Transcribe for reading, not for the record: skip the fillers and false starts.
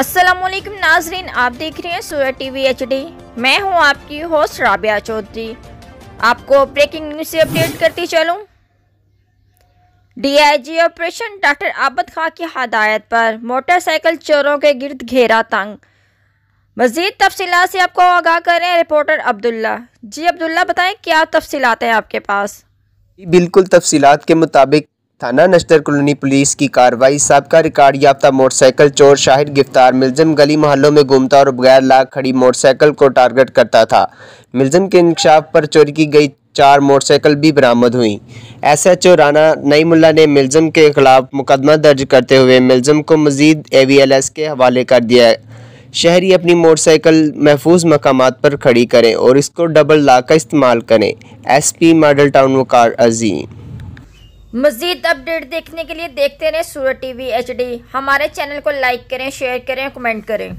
अस्सलामुअलैकुम नाजरीन, आप देख रहे हैं सूरत टीवी HD। मैं हूं आपकी होस्ट राबिया चौधरी। आपको ब्रेकिंग न्यूज से अपडेट करती चलूं। DIG ऑपरेशन डॉक्टर आबद खां की हदायत पर मोटरसाइकिल चोरों के गिर्द घेरा तंग। मज़ीद तफसीलात से आपको आगाह करें रिपोर्टर अब्दुल्ला। जी अब्दुल्ला, बताएं क्या तफसीलात हैं आपके पास? बिल्कुल, तफसीलात के मुताबिक थाना नश्तर कॉलोनी पुलिस की कार्रवाई साबका रिकॉर्ड याफ्ता मोटरसाइकिल चोर शाहिद गिरफ्तार। मुलजिम गली मोहल्लों में घूमता और बगैर लाख खड़ी मोटरसाइकिल को टारगेट करता था। मुलजिम के इंकशाफ पर चोरी की गई 4 मोटरसाइकिल भी बरामद हुई। SHO राना नईमुल्ला ने मुलजिम के खिलाफ मुकदमा दर्ज करते हुए मुलजिम को मजीद AVLS के हवाले कर दिया। शहरी अपनी मोटरसाइकिल महफूज मकामात पर खड़ी करें और इसको डबल लॉक का इस्तेमाल करें। SP मॉडल टाउन वकार अजीम। मज़ीद अपडेट देखने के लिए देखते रहें सूरत टीवी HD। हमारे चैनल को लाइक करें, शेयर करें, कमेंट करें।